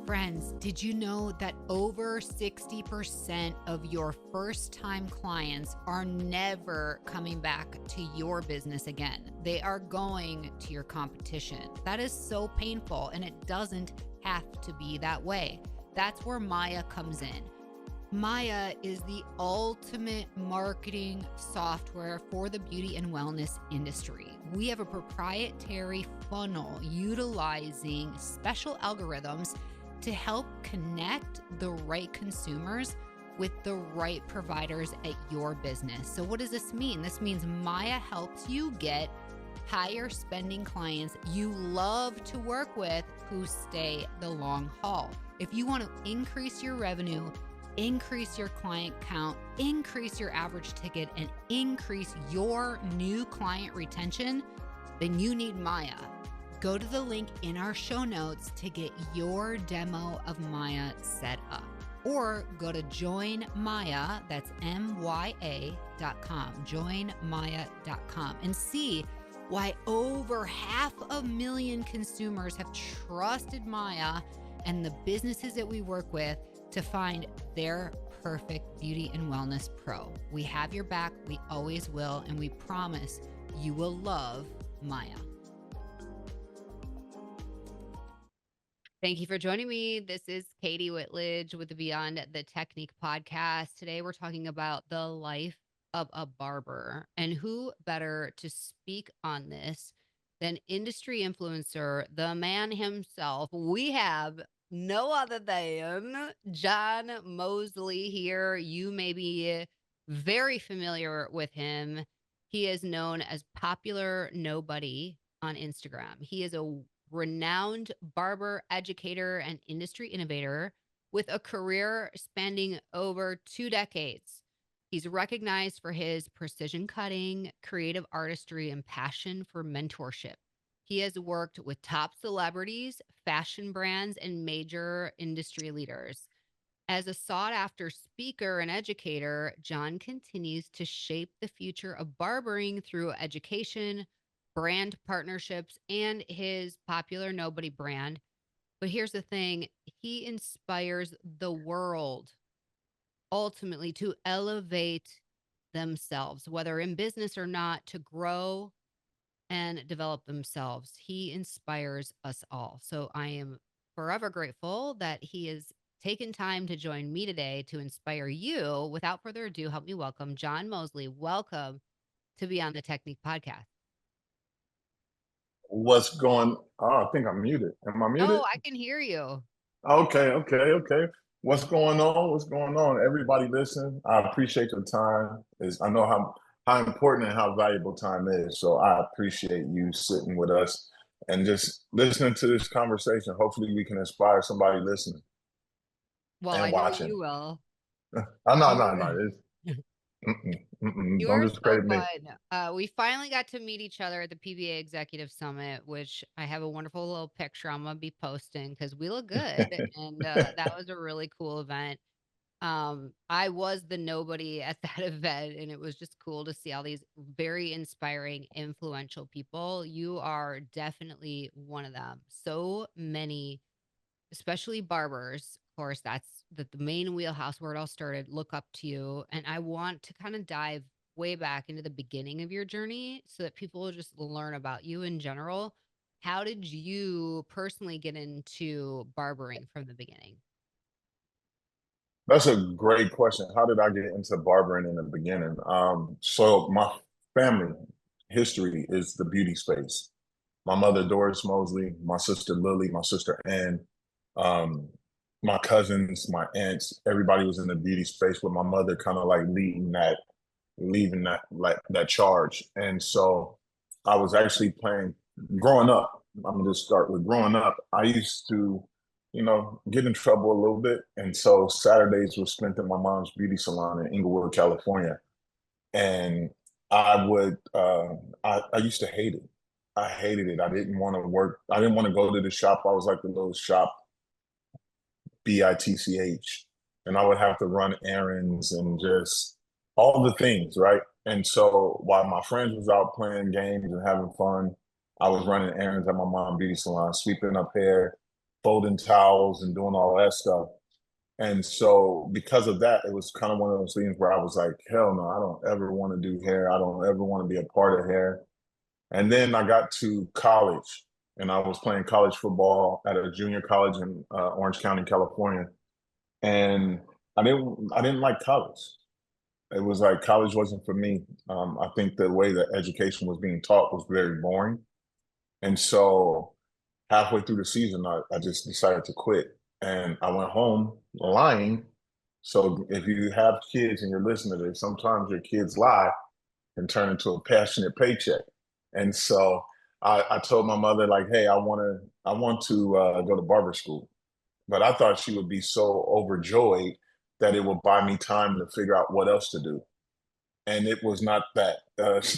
Friends, did you know that over 60% of your first-time clients are never coming back to your business again? They are going to your competition. That is so painful, and it doesn't have to be that way. That's where Maya comes in. Maya is the ultimate marketing software for the beauty and wellness industry. We have a proprietary funnel utilizing special algorithms to help connect the right consumers with the right providers at your business. So what does this mean? This means Maya helps you get higher spending clients you love to work with who stay the long haul. If you want to increase your revenue, increase your client count, increase your average ticket, and increase your new client retention, then you need Maya. Go to the link in our show notes to get your demo of Maya set up. Or go to joinmaya, that's MYA.com, joinmaya.com, and see why over 500,000 consumers have trusted Maya and the businesses that we work with to find their perfect beauty and wellness pro. We have your back, we always will, and we promise you will love Maya. Thank you for joining me. This is Katie Whitledge with the Beyond the Technique podcast. Today we're talking about the life of a barber, and who better to speak on this than industry influencer, the man himself. We have no other than John Mosely here. You may be very familiar with him. He is known as Popular Nobody on Instagram. He is a renowned barber, educator, and industry innovator with a career spanning over 2 decades. He's recognized for his precision cutting, creative artistry, and passion for mentorship. He has worked with top celebrities, fashion brands, and major industry leaders. As a sought-after speaker and educator, John continues to shape the future of barbering through education, brand partnerships, and his Popular Nobody brand. But here's the thing, he inspires the world ultimately to elevate themselves, whether in business or not, to grow and develop themselves. He inspires us all. So I am forever grateful that he has taken time to join me today to inspire you. Without further ado, help me welcome John Mosely. Welcome to Beyond the Technique podcast. What's going on? I think I'm muted. Am I muted? Oh, I can hear you. Okay. What's going on? What's going on? Everybody listen. I appreciate your time. I know how important and how valuable time is. So I appreciate you sitting with us and just listening to this conversation. Hopefully we can inspire somebody listening. Well, and I know watching. you will. No. You Don't are discredit so me. fun. We finally got to meet each other at the PBA Executive Summit, which I have a wonderful little picture I'm going to be posting because we look good. And that was a really cool event. I was the nobody at that event, and it was just cool to see all these very inspiring, influential people. You are definitely one of them. So many, especially barbers, of course, that's the main wheelhouse where it all started, look up to you. And I want to kind of dive way back into the beginning of your journey so that people will just learn about you in general. How did you personally get into barbering from the beginning? That's a great question. How did I get into barbering in the beginning? So my family history is the beauty space. My mother, Doris Mosely, my sister, Lily, my sister, Ann, um, my cousins, my aunts, everybody was in the beauty space with my mother kind of like leaving that like that charge. And so I was actually growing up. I'm gonna just start with growing up. I used to, get in trouble a little bit. And so Saturdays were spent in my mom's beauty salon in Inglewood, California. And I would, I used to hate it. I hated it. I didn't want to work. I didn't want to go to the shop. I was like the little shop BITCH. And I would have to run errands and just all the things, right? And so while my friends was out playing games and having fun, I was running errands at my mom's beauty salon, sweeping up hair, folding towels and doing all that stuff. And so because of that, it was kind of one of those things where I was like, hell no, I don't ever want to do hair. I don't ever want to be a part of hair. And then I got to college and I was playing college football at a junior college in Orange County, California. And I didn't like college. It was like college wasn't for me. I think the way that education was being taught was very boring. And so halfway through the season, I just decided to quit. And I went home lying. So if you have kids and you're listening to this, sometimes your kids lie and turn into a passionate paycheck. And so I told my mother, like, hey, I want to go to barber school. But I thought she would be so overjoyed that it would buy me time to figure out what else to do. And it was not that.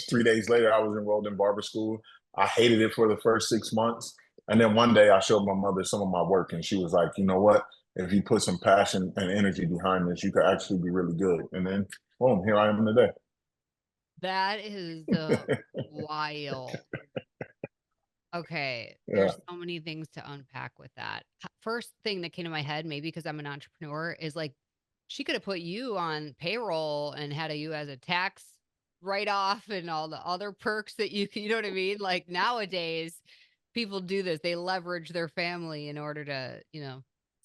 3 days later, I was enrolled in barber school. I hated it for the first 6 months. And then one day I showed my mother some of my work, and she was like, you know what? If you put some passion and energy behind this, you could actually be really good. And then, boom, here I am today. That is wild. Okay, Yeah. there's so many things to unpack with that. First thing that came to my head, maybe because I'm an entrepreneur, is like she could have put you on payroll and had you as a tax write off and all the other perks that you know what I mean? Like nowadays, people do this. They leverage their family in order to,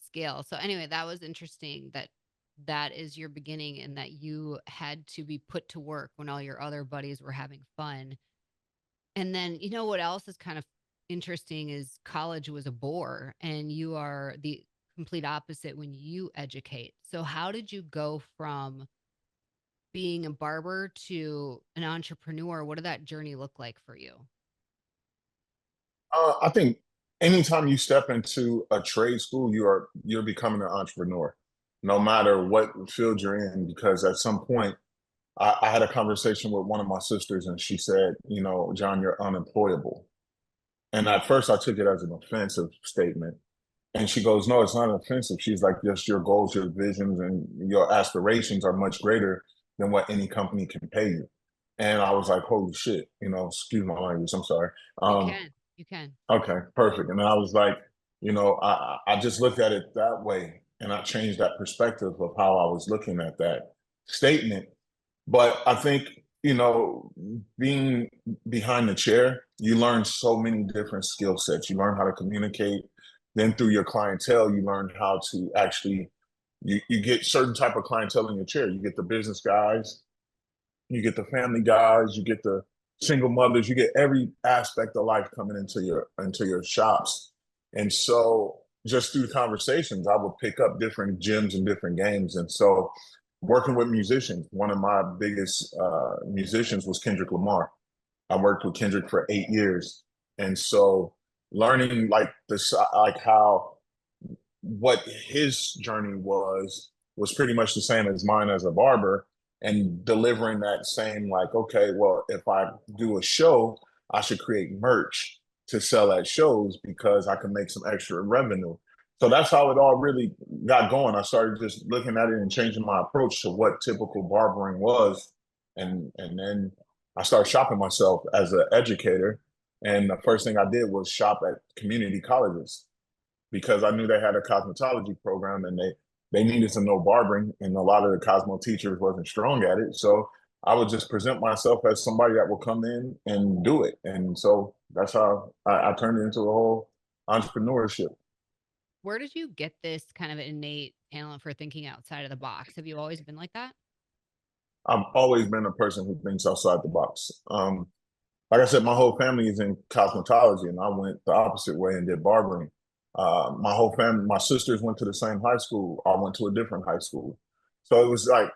scale. So anyway, that was interesting that that is your beginning and that you had to be put to work when all your other buddies were having fun. And then, you know what else is kind of interesting is college was a bore and you are the complete opposite when you educate. So how did you go from being a barber to an entrepreneur? What did that journey look like for you? I think anytime you step into a trade school, you're becoming an entrepreneur, no matter what field you're in. Because at some point, I had a conversation with one of my sisters, and she said, "You know, John, you're unemployable." And at first, I took it as an offensive statement. And she goes, "No, it's not offensive." She's like, "Just your goals, your visions, and your aspirations are much greater than what any company can pay you." And I was like, "Holy shit!" Excuse my language. I'm sorry. You Um, can. You can. Okay, perfect. And then I was like, I just looked at it that way, and I changed that perspective of how I was looking at that statement. But I think, being behind the chair, you learn so many different skill sets. You learn how to communicate. Then through your clientele, you learn how to actually you get certain type of clientele in your chair. You get the business guys, you get the family guys, you get the single mothers, you get every aspect of life coming into your shops. And so just through conversations, I would pick up different gems and different games. And so working with musicians, one of my biggest musicians was Kendrick Lamar. I worked with Kendrick for 8 years. And so learning like this, like how what his journey was pretty much the same as mine as a barber, and delivering that same, like, okay, well, if I do a show, I should create merch to sell at shows because I can make some extra revenue. So that's how it all really got going. I started just looking at it and changing my approach to what typical barbering was. And then I started shopping myself as an educator. And the first thing I did was shop at community colleges because I knew they had a cosmetology program, and they needed to know barbering, and a lot of the Cosmo teachers wasn't strong at it. So I would just present myself as somebody that will come in and do it. And so that's how I turned it into a whole entrepreneurship. Where did you get this kind of innate talent for thinking outside of the box? Have you always been like that? I've always been a person who thinks outside the box. Like I said, my whole family is in cosmetology, and I went the opposite way and did barbering. My whole family, my sisters went to the same high school. I went to a different high school, so it was like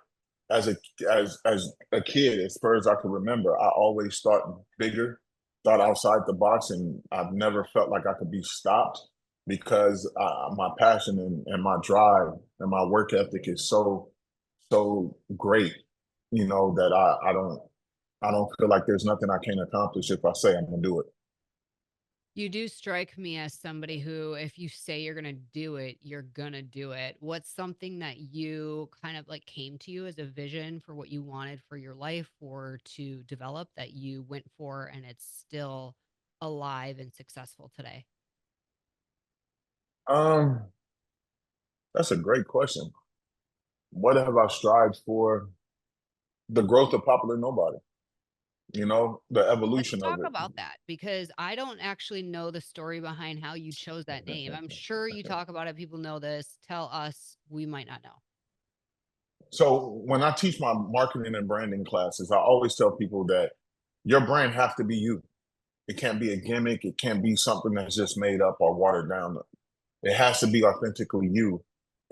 as a as a kid, as far as I can remember, I always thought bigger, thought outside the box, and I've never felt like I could be stopped because my passion and my drive and my work ethic is so great, that I don't feel like there's nothing I can't accomplish if I say I'm gonna do it. You do strike me as somebody who, if you say you're going to do it, you're going to do it. What's something that you kind of like came to you as a vision for what you wanted for your life or to develop that you went for and it's still alive and successful today? Um, that's a great question. What have I strived for? The growth of Popular Nobody, the Let's evolution of talk it. about that because I don't actually know the story behind how you chose that name. I'm sure you talk about it. People know this. Tell us, we might not know. So when I teach my marketing and branding classes, I always tell people that your brand have to be you. It can't be a gimmick. It can't be something that's just made up or watered down. It has to be authentically you.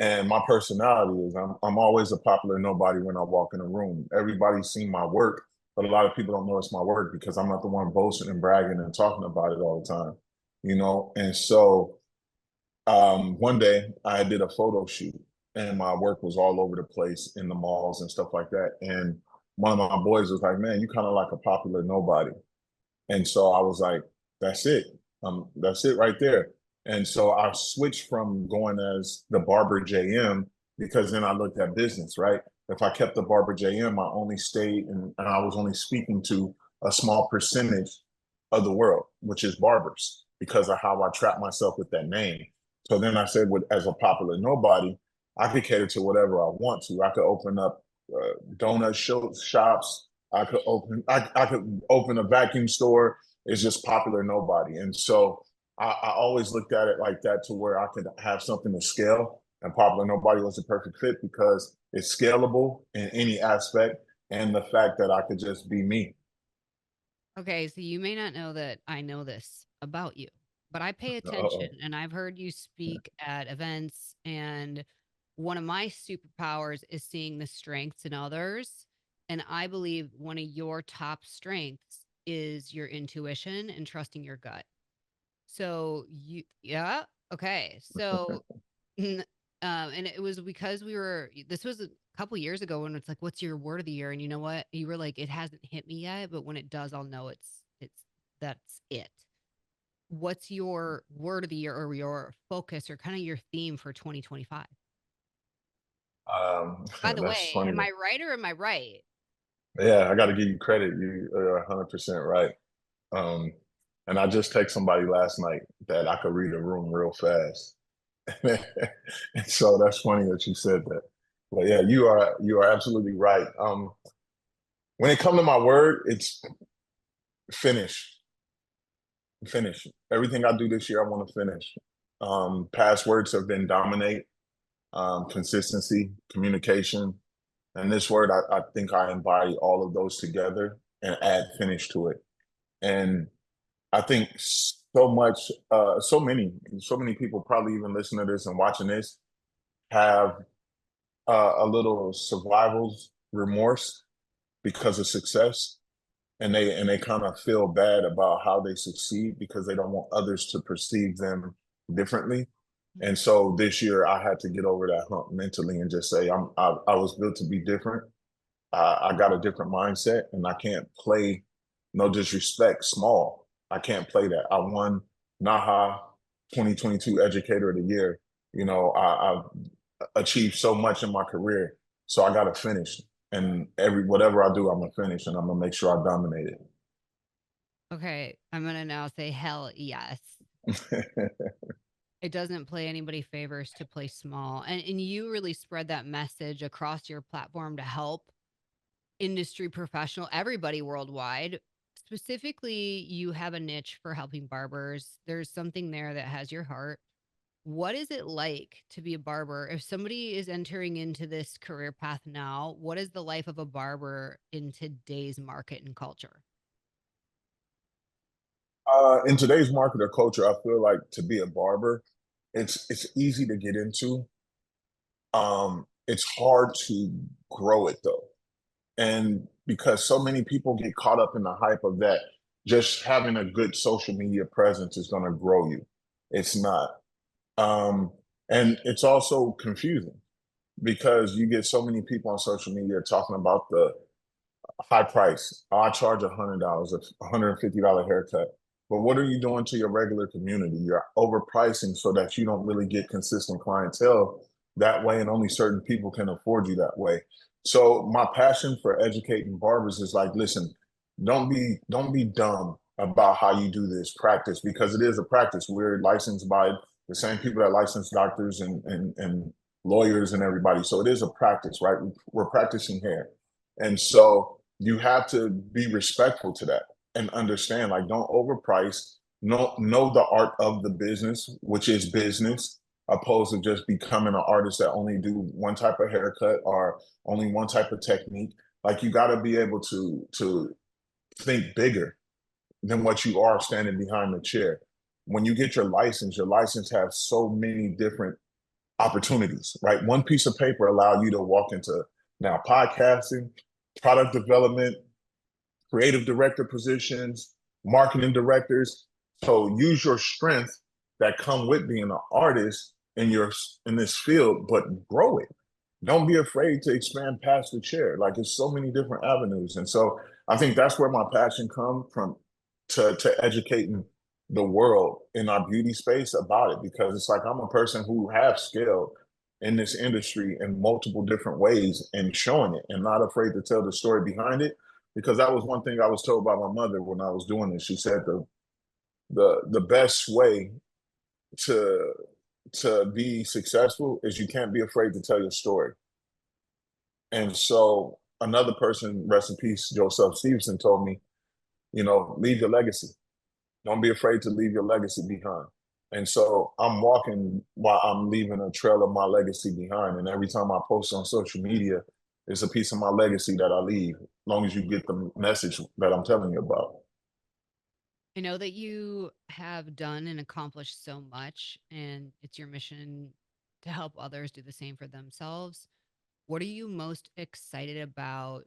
And my personality is I'm always a popular nobody when I walk in a room. Everybody's seen my work, but a lot of people don't know it's my work because I'm not the one boasting and bragging and talking about it all the time. And so one day I did a photo shoot and my work was all over the place in the malls and stuff like that. And one of my boys was like, man, you kind of like a popular nobody. And so I was like, that's it. That's it right there. And so I switched from going as the Barber JM because then I looked at business, right? If I kept the Barber JM, I only stayed and I was only speaking to a small percentage of the world, which is barbers, because of how I trap myself with that name. So then I said, as a popular nobody, I could cater to whatever I want to. I could open up donut shops. I could open a vacuum store. It's just popular nobody. And so I always looked at it like that to where I could have something to scale. And popular nobody was a perfect fit because it's scalable in any aspect. And the fact that I could just be me. Okay, so you may not know that I know this about you, but I pay attention Uh-oh. and I've heard you speak at events. And one of my superpowers is seeing the strengths in others. And I believe one of your top strengths is your intuition and trusting your gut. So yeah, okay. So and it was because this was a couple years ago when it's like, what's your word of the year? And you know what? You were like, it hasn't hit me yet, but when it does, I'll know that's it. What's your word of the year or your focus or kind of your theme for 2025? By the That's way, funny. am I right or am I right? Yeah, I got to give you credit. You are 100% right. Um, and I just text somebody last night that I could read a room real fast. And so that's funny that you said that. But yeah, you are absolutely right. When it comes to my word, it's finish. Finish. Everything I do this year, I want to finish. Past words have been dominate, consistency, communication. And this word, I think I embody all of those together and add finish to it. And I think so many people probably even listening to this and watching this have a little survival's remorse because of success, and they kind of feel bad about how they succeed because they don't want others to perceive them differently. And so this year, I had to get over that hump mentally and just say, I was built to be different. I got a different mindset, and I can't play, no disrespect, small. I can't play that. I won NAHA 2022 Educator of the Year. I've achieved so much in my career, so I got to finish. And whatever I do, I'm gonna finish, and I'm gonna make sure I dominate Okay, I'm gonna now say hell yes. it. It doesn't play anybody favors to play small. And you really spread that message across your platform to help industry professional, everybody worldwide. Specifically, you have a niche for helping barbers. There's something there that has your heart. What is it like to be a barber? If somebody is entering into this career path now, what is the life of a barber in today's market and culture? In today's market or culture, I feel like to be a barber, it's easy to get into. It's hard to grow it though. And because so many people get caught up in the hype of that, just having a good social media presence is going to grow you. It's not. Um, and it's also confusing because you get so many people on social media talking about the high price. Oh, I charge $100, $150 haircut. But what are you doing to your regular community? You're overpricing so that you don't really get consistent clientele that way, and only certain people can afford you that way. So my passion for educating barbers is like, listen, don't be dumb about how you do this practice because it is a practice. We're licensed by the same people that license doctors and lawyers and everybody. So it is a practice, right? We're practicing hair. And so you have to be respectful to that and understand, like, don't overprice. Know the art of the business, which is business, opposed to just becoming an artist that only do one type of haircut or only one type of technique. Like, you got to be able to think bigger than what you are standing behind the chair. When you get your license has so many different opportunities, right? One piece of paper allow you to walk into now podcasting, product development, creative director positions, marketing directors. So use your strength that come with being an artist in this field, but grow it. Don't be afraid to expand past the chair. Like, there's so many different avenues. And so I think that's where my passion comes from, to educating the world in our beauty space about it, because it's like I'm a person who have scaled in this industry in multiple different ways and showing it and not afraid to tell the story behind it, because that was one thing I was told by my mother when I was doing this. She said the best way to be successful is you can't be afraid to tell your story. And so another person, rest in peace, Joseph Stevenson, told me, leave your legacy. Don't be afraid to leave your legacy behind. And so I'm walking while I'm leaving a trail of my legacy behind. And every time I post on social media, it's a piece of my legacy that I leave, as long as you get the message that I'm telling you about. I know that you have done and accomplished so much, and it's your mission to help others do the same for themselves. What are you most excited about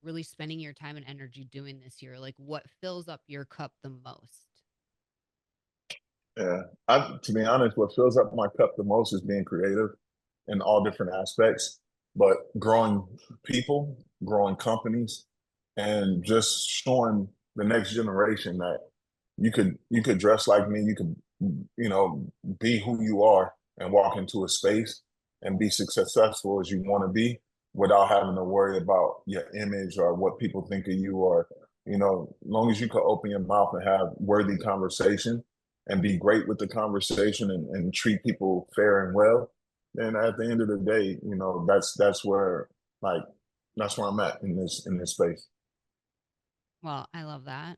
really spending your time and energy doing this year? Like, what fills up your cup the most? Yeah. To be honest, what fills up my cup the most is being creative in all different aspects, but growing people, growing companies, and just showing the next generation that you could dress like me, you could, you know, be who you are and walk into a space and be successful as you want to be without having to worry about your image or what people think of you, or, as long as you can open your mouth and have worthy conversation and be great with the conversation and treat people fair and well, then at the end of the day, that's where, like, that's where I'm at in this space. Well, I love that.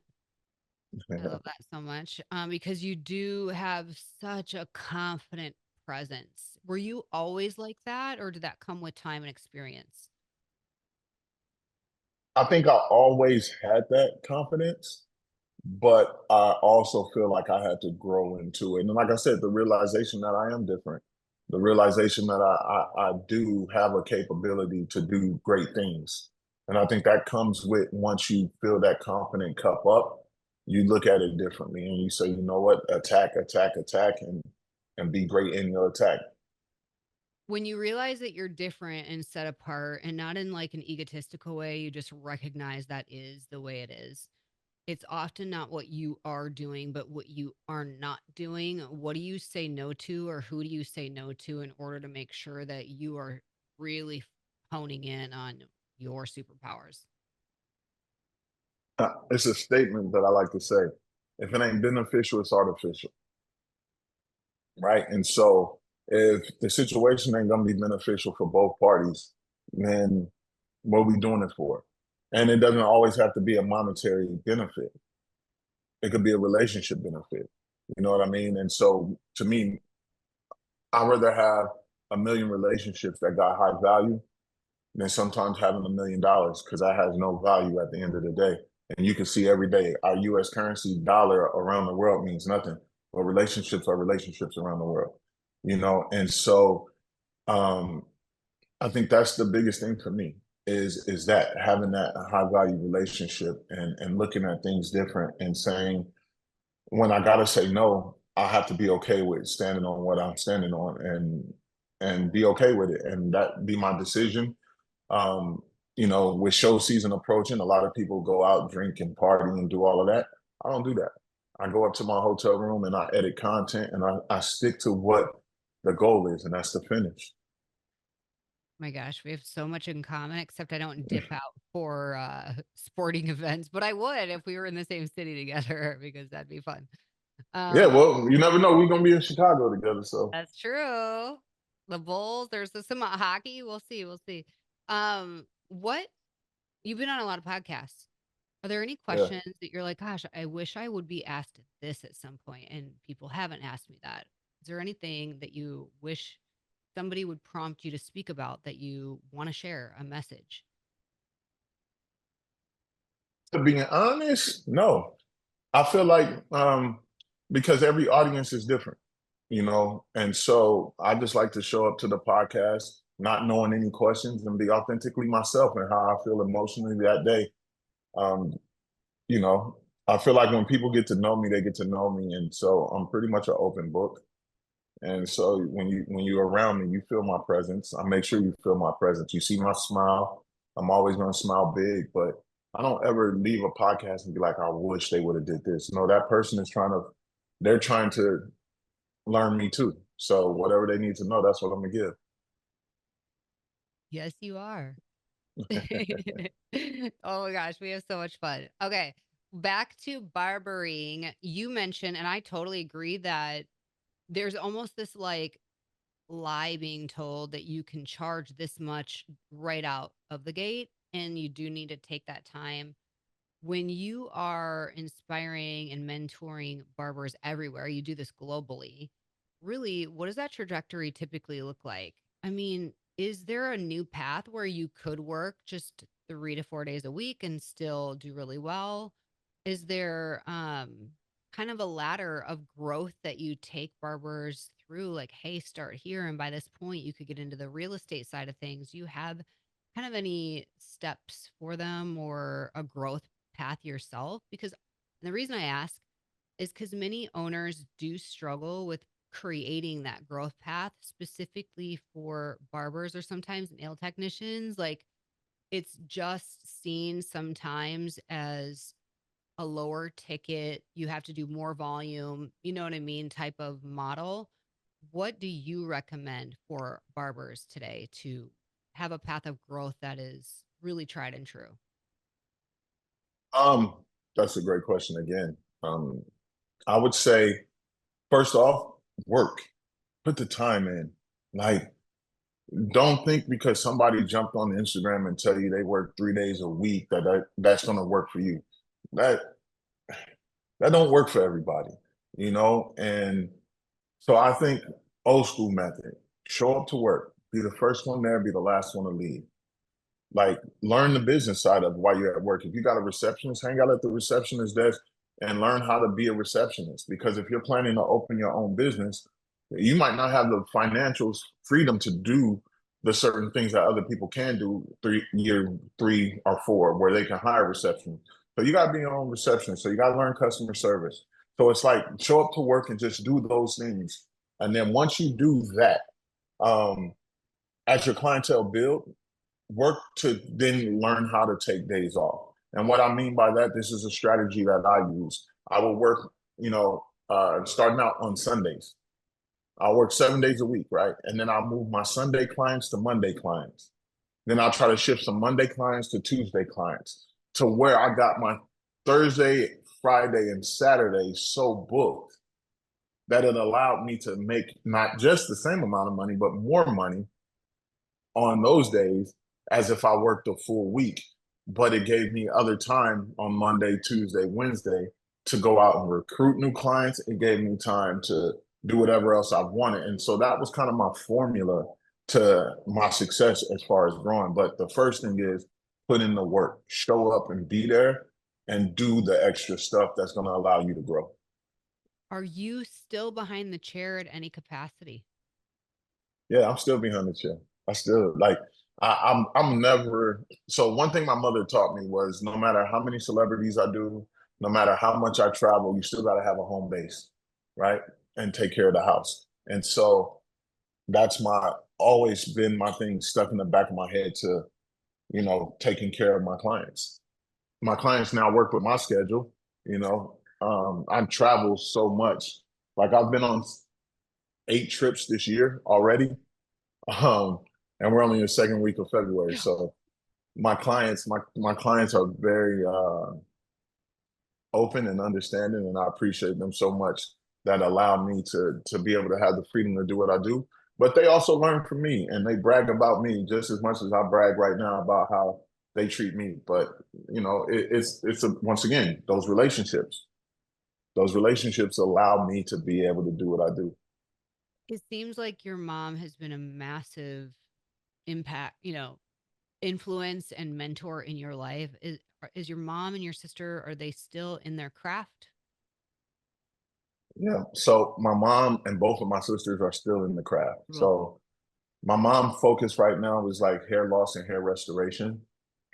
I love that so much, because you do have such a confident presence. Were you always like that, or did that come with time and experience? I think I always had that confidence, but I also feel like I had to grow into it. And like I said, the realization that I am different, the realization that I do have a capability to do great things. And I think that comes with, once you fill that confident cup up, you look at it differently and you say, you know what, attack, attack, attack, and be great in your attack. When you realize that you're different and set apart, and not in like an egotistical way, you just recognize that is the way it is. It's often not what you are doing, but what you are not doing. What do you say no to, or who do you say no to in order to make sure that you are really honing in on your superpowers? It's a statement that I like to say: if it ain't beneficial, it's artificial, right? And so if the situation ain't gonna be beneficial for both parties, then what are we doing it for? And it doesn't always have to be a monetary benefit. It could be a relationship benefit. You know what I mean? And so to me, I'd rather have a million relationships that got high value than sometimes having $1 million, because that has no value at the end of the day. And you can see every day our US currency dollar around the world means nothing, but relationships are relationships around the world, And so um, I think that's the biggest thing for me, is that having that high value relationship and looking at things different and saying, when I gotta say no, I have to be okay with standing on what I'm standing on, and be okay with it, and that be my decision. um, with show season approaching, a lot of people go out, drink and party and do all of that. I don't do that. I go up to my hotel room and I edit content, and I stick to what the goal is, and that's the finish. My gosh, we have so much in common, except I don't dip out for sporting events, but I would if we were in the same city together because that'd be fun. Yeah, Um, well, you never know. We're gonna be in Chicago together, so that's true. The Bulls, there's some hockey. We'll see. We'll see. What you've been on a lot of podcasts. Are there any yeah. questions that you're like, gosh, I wish I would be asked this at some point, and people haven't asked me that? Is there anything that you wish somebody would prompt you to speak about that you want to share a message? To be honest, no. I feel like because every audience is different, and so I just like to show up to the podcast not knowing any questions and be authentically myself and how I feel emotionally that day. Um, you know, I feel like when people get to know me, they get to know me, and so I'm pretty much an open book. And so when you're around me, you feel my presence. I make sure you feel my presence. You see my smile. I'm always gonna smile big, but I don't ever leave a podcast and be like, I wish they would have did this. No, that person is they're trying to learn me too. So whatever they need to know, that's what I'm gonna give. Yes, you are. Oh my gosh, we have so much fun. Okay, back to barbering. You mentioned, and I totally agree that there's almost this like lie being told that you can charge this much right out of the gate, and you do need to take that time. When you are inspiring and mentoring barbers everywhere, you do this globally. Really, what does that trajectory typically look like? I mean, is there a new path where you could work just 3 to 4 days a week and still do really well? Is there kind of a ladder of growth that you take barbers through? Like, hey, start here, and by this point, you could get into the real estate side of things. You have kind of any steps for them or a growth path yourself? Because the reason I ask is because many owners do struggle with creating that growth path specifically for barbers or sometimes nail technicians. Like it's just seen sometimes as a lower ticket, you have to do more volume, you know what I mean, type of model. What do you recommend for barbers today to have a path of growth that is really tried and true? Um, that's a great question again. I would say first off, work. Put the time in. Like, don't think because somebody jumped on Instagram and tell you they work 3 days a week that's going to work for you. That that don't work for everybody. And so I think old school method: show up to work, be the first one there, be the last one to leave. Like learn the business side of why you're at work. If you got a receptionist, hang out at the receptionist desk and learn how to be a receptionist. Because if you're planning to open your own business, you might not have the financial freedom to do the certain things that other people can do year 3 or 4, where they can hire a receptionist. So you got to be your own receptionist. So you got to learn customer service. So it's like show up to work and just do those things. And then once you do that, um, as your clientele build, work to then learn how to take days off. And what I mean by that, this is a strategy that I use. I will work, starting out on Sundays. I'll work 7 days a week, right? And then I'll move my Sunday clients to Monday clients. Then I'll try to shift some Monday clients to Tuesday clients to where I got my Thursday, Friday, and Saturday so booked that it allowed me to make not just the same amount of money, but more money on those days as if I worked a full week. But it gave me other time on Monday, Tuesday, Wednesday to go out and recruit new clients. It gave me time to do whatever else I wanted. And so that was kind of my formula to my success as far as growing. But the first thing is put in the work, show up and be there and do the extra stuff that's going to allow you to grow. Are you still behind the chair at any capacity? Yeah, I'm still behind the chair. I still like I'm never so one thing my mother taught me was no matter how many celebrities I do, no matter how much I travel, you still gotta have a home base, right? And take care of the house. And so that's my always been my thing stuck in the back of my head to, taking care of my clients. My clients now work with my schedule, you know. I travel so much. Like I've been on 8 trips this year already. Um, and we're only in the second week of February. Yeah. So my clients are very open and understanding, and I appreciate them so much that allowed me to be able to have the freedom to do what I do. But they also learn from me, and they brag about me just as much as I brag right now about how they treat me. But you know, it's once again, those relationships allow me to be able to do what I do. It seems like your mom has been a massive impact, influence and mentor in your life. Is your mom and your sister, are they still in their craft? Yeah. So my mom and both of my sisters are still in the craft. Both. So my mom focus right now is like hair loss and hair restoration.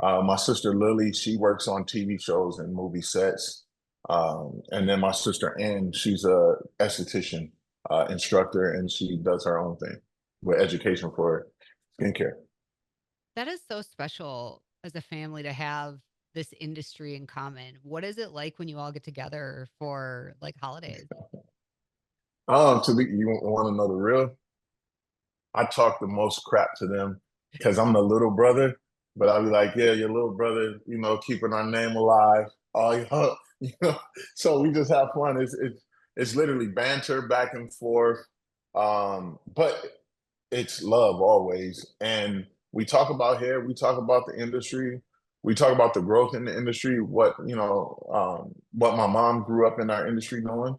My sister Lily, she works on TV shows and movie sets. And then my sister Ann, she's a esthetician instructor, and she does her own thing with education for skincare. That is so special as a family to have this industry in common. What is it like when you all get together for like holidays? You want to know the real? I talk the most crap to them because I'm the little brother, but I'll be like, yeah, your little brother, keeping our name alive. Oh, you know. So we just have fun. It's literally banter back and forth, but it's love always. And we talk about hair, we talk about the industry, we talk about the growth in the industry, what my mom grew up in our industry knowing,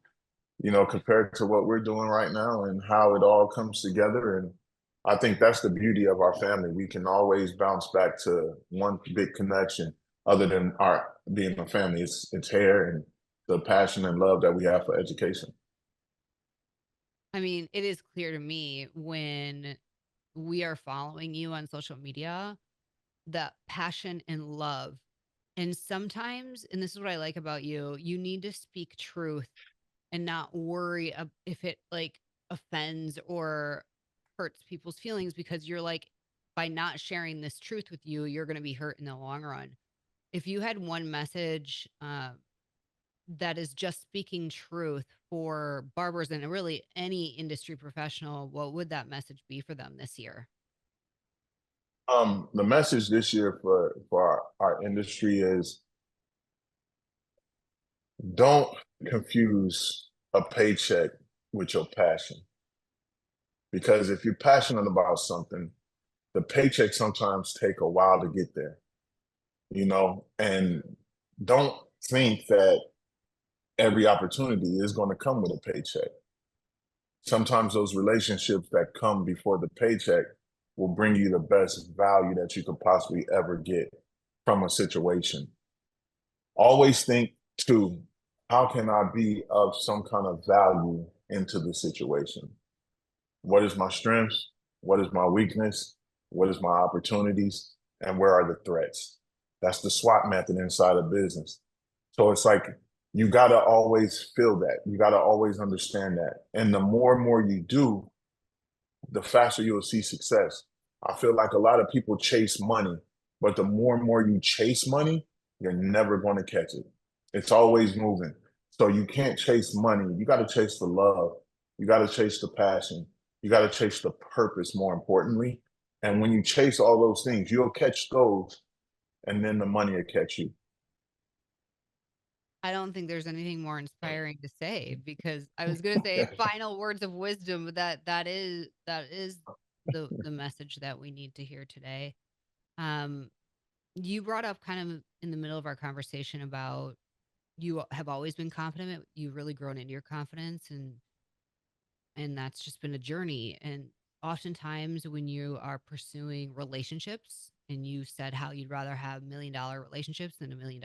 compared to what we're doing right now and how it all comes together. And I think that's the beauty of our family. We can always bounce back to one big connection other than our being a family. It's hair and the passion and love that we have for education. I mean, it is clear to me when we are following you on social media, that passion and love. And sometimes, and this is what I like about you, you need to speak truth and not worry if it like offends or hurts people's feelings, because you're like, by not sharing this truth with you, you're going to be hurt in the long run. If you had one message that is just speaking truth for barbers and really any industry professional, what would that message be for them this year? The message this year for our industry is don't confuse a paycheck with your passion. Because if you're passionate about something, the paycheck sometimes take a while to get there, and don't think that every opportunity is going to come with a paycheck. Sometimes those relationships that come before the paycheck will bring you the best value that you could possibly ever get from a situation. Always think too, how can I be of some kind of value into the situation? What is my strengths? What is my weakness? What is my opportunities? And where are the threats? That's the SWOT method inside of business. So it's like you got to always feel that. You got to always understand that. And the more and more you do, the faster you'll see success. I feel like a lot of people chase money, but the more and more you chase money, you're never going to catch it. It's always moving. So you can't chase money. You got to chase the love. You got to chase the passion. You got to chase the purpose, more importantly. And when you chase all those things, you'll catch those, and then the money will catch you. I don't think there's anything more inspiring to say, because I was going to say final words of wisdom, but that is the message that we need to hear today. Um, you brought up kind of in the middle of our conversation about you have always been confident. You've really grown into your confidence, and that's just been a journey. And oftentimes, when you are pursuing relationships, and you said how you'd rather have $1 million relationships than $1 million,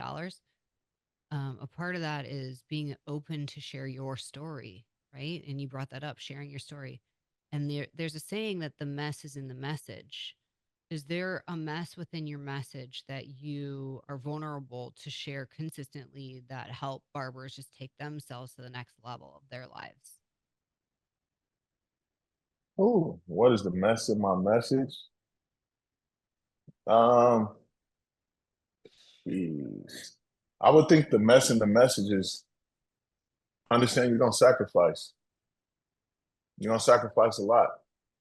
a part of that is being open to share your story, right? And you brought that up, sharing your story. And there's a saying that the mess is in the message. Is there a mess within your message that you are vulnerable to share consistently that help barbers just take themselves to the next level of their lives? Oh, what is the mess of my message? Um, Jeez. I would think the mess in the message is understand you're gonna sacrifice. You're gonna sacrifice a lot.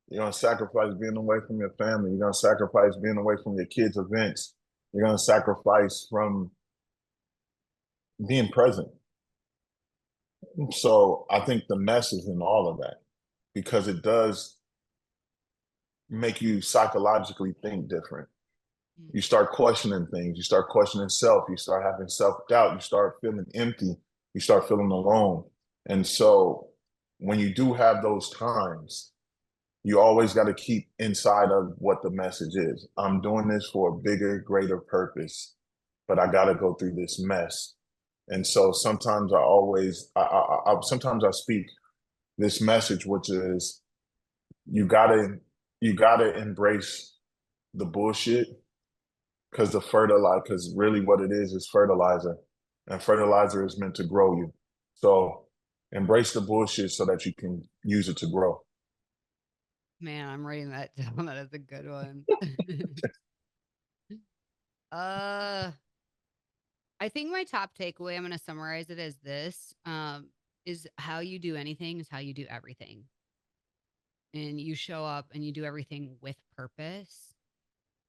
You're gonna sacrifice being away from your family. You're gonna sacrifice being away from your kids' events. You're gonna sacrifice from being present. So I think the mess is in all of that because it does make you psychologically think different. Mm. You start questioning things, you start questioning self, you start having self-doubt, you start feeling empty, you start feeling alone. And so when you do have those times, you always got to keep inside of what the message is. I'm doing this for a bigger, greater purpose, but I got to go through this mess. And so sometimes sometimes I speak this message, which is you gotta you gotta embrace the bullshit because really what it is fertilizer, and fertilizer is meant to grow you. So embrace the bullshit so that you can use it to grow. Man, I'm writing that down. That is a good one. uh, I think my top takeaway, I'm going to summarize it as this, is how you do anything is how you do everything. And you show up and you do everything with purpose.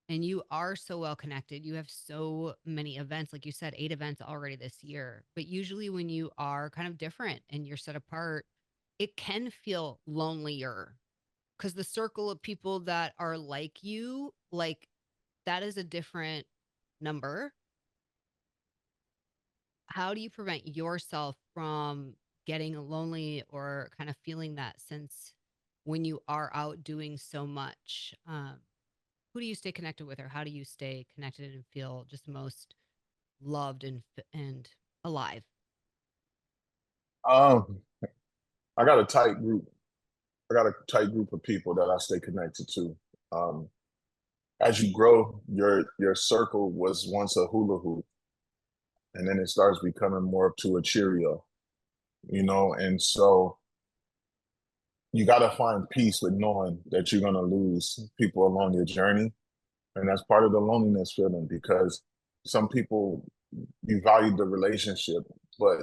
And you are so well connected. You have so many events, like you said, 8 events already this year. But usually when you are kind of different and you're set apart, it can feel lonelier because the circle of people that are like you, like that is a different number. How do you prevent yourself from getting lonely or kind of feeling that sense when you are out doing so much? Who do you stay connected with, or how do you stay connected and feel just most loved and alive? Um, I got a tight group. I got a tight group of people that I stay connected to. Um, as you grow, your circle was once a hula hoop, and then it starts becoming more up to a Cheerio, and so you got to find peace with knowing that you're going to lose people along your journey. And that's part of the loneliness feeling because some people, you value the relationship, but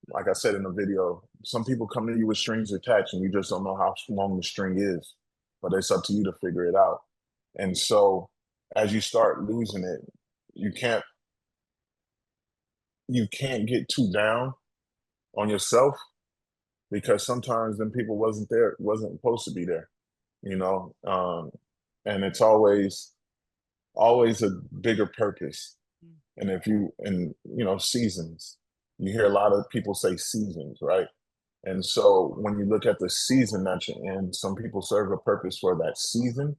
like I said in the video, some people come to you with strings attached and you just don't know how long the string is, but it's up to you to figure it out. And so as you start losing it, you can't you can't get too down on yourself because sometimes then people wasn't supposed to be there, you know. And it's always a bigger purpose. Mm. And if you and seasons, you hear a lot of people say seasons, right? And so when you look at the season that you're in, some people serve a purpose for that season,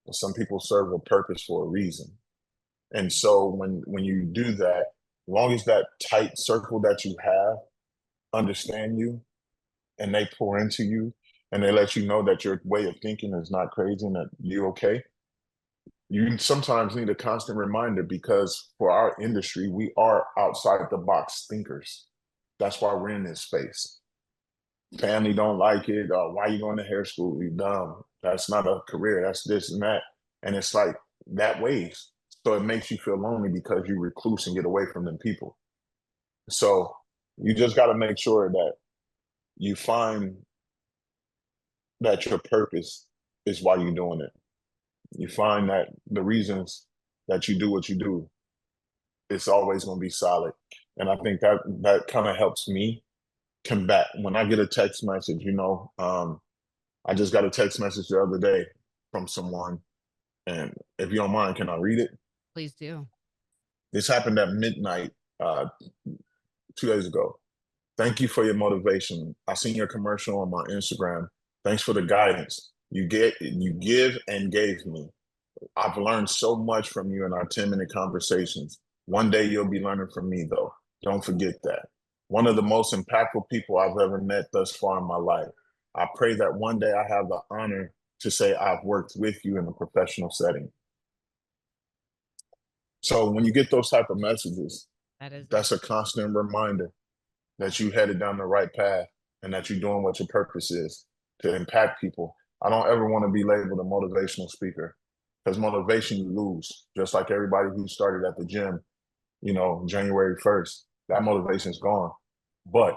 and some people serve a purpose for a reason. And so when you do that, as long as that tight circle that you have understand you and they pour into you and they let you know that your way of thinking is not crazy and that you're okay, you sometimes need a constant reminder because for our industry, we are outside the box thinkers. That's why we're in this space. Family don't like it. Why you going to hair school? You dumb. That's not a career. That's this and that. And it's like that weighs. So it makes you feel lonely because you recluse and get away from them people. So you just got to make sure that you find that your purpose is why you're doing it. You find that the reasons that you do what you do, it's always going to be solid. And I think that kind of helps me combat when I get a text message. I just got a text message the other day from someone, and if you don't mind, can I read it? Please do. This happened at midnight 2 days ago. Thank you for your motivation. I seen your commercial on my Instagram. Thanks for the guidance you give and gave me. I've learned so much from you in our 10-minute conversations. One day you'll be learning from me, though. Don't forget that. One of the most impactful people I've ever met thus far in my life. I pray that one day I have the honor to say I've worked with you in a professional setting. So when you get those type of messages, That is it. that's a constant reminder that you headed down the right path and that you're doing what your purpose is to impact people. I don't ever want to be labeled a motivational speaker because motivation you lose, just like everybody who started at the gym, January 1st, that motivation is gone. But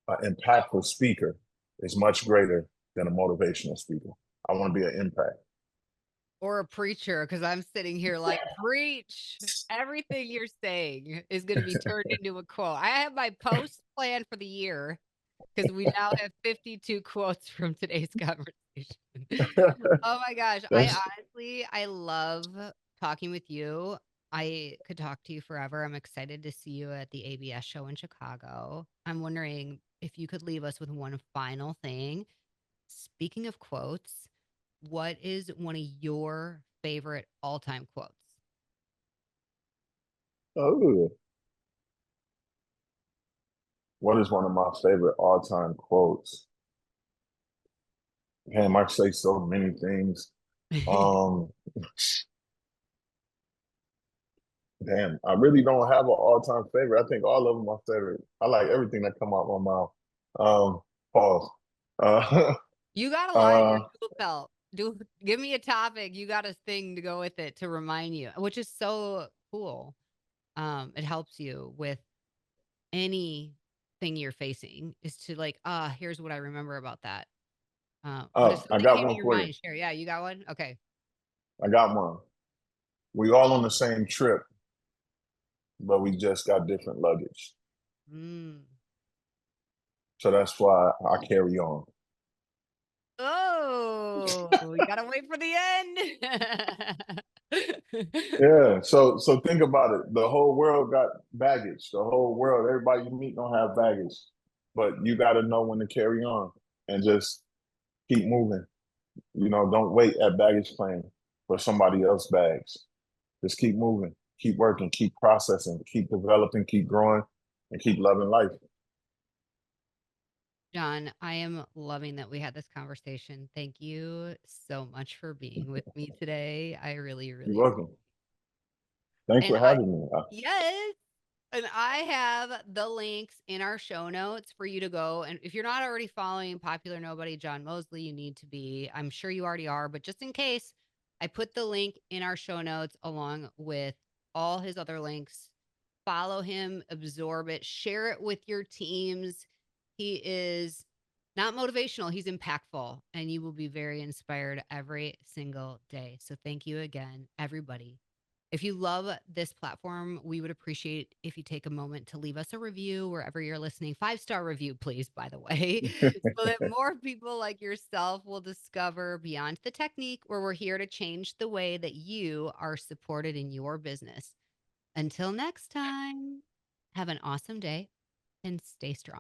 an impactful speaker is much greater than a motivational speaker. I want to be an impact. or a preacher, because I'm sitting here like, preach. Everything you're saying is going to be turned into a quote. I have my post plan for the year because we now have 52 quotes from today's conversation. Oh my gosh. That's I love talking with you. I could talk to you forever. I'm excited to see you at the ABS show in Chicago. I'm wondering if you could leave us with one final thing. Speaking of quotes, what is one of your favorite all-time quotes? oh, what is one of my favorite all-time quotes? Damn, I say so many things. Um, Damn, I really don't have an all-time favorite. I think all of them are favorite. I like everything that come out my mouth. Pause. Uh, You got a line in uh, your tool belt. Give me a topic. You got a thing to go with it to remind you, which is so cool. It helps you with anything you're facing is to like, here's what I remember about that. But if I something got came to one your for you. mind, share. Yeah, you got one? Okay. I got one. We all on the same trip, but we just got different luggage. Mm. So that's why I carry on. Oh, you gotta wait for the end. Yeah. So think about it. The whole world got baggage. The whole world, everybody you meet don't have baggage. But you gotta know when to carry on and just keep moving. Don't wait at baggage claim for somebody else's bags. Just keep moving, keep working, keep processing, keep developing, keep growing, and keep loving life. John, I am loving that we had this conversation. Thank you so much for being with me today. I really, You're really, welcome. Thanks and for having me. yes. And I have the links in our show notes for you to go. And if you're not already following Popular Nobody John Mosely, you need to be. I'm sure you already are, but just in case, I put the link in our show notes along with all his other links. Follow him, absorb it, share it with your teams. He is not motivational, he's impactful, and you will be very inspired every single day. So thank you again, everybody. If you love this platform, we would appreciate if you take a moment to leave us a review wherever you're listening. 5-star review, please, by the way, so that more people like yourself will discover Beyond the Technique, where we're here to change the way that you are supported in your business. Until next time, have an awesome day and stay strong.